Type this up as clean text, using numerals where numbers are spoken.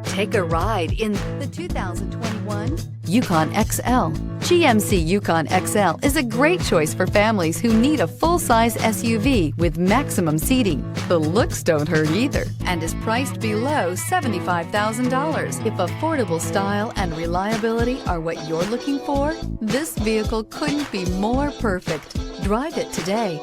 Take a ride in the 2021 Yukon XL. GMC Yukon XL is a great choice for families who need a full-size SUV with maximum seating. The looks don't hurt either and is priced below $75,000. If affordable style and reliability are what you're looking for, this vehicle couldn't be more perfect. Drive it today.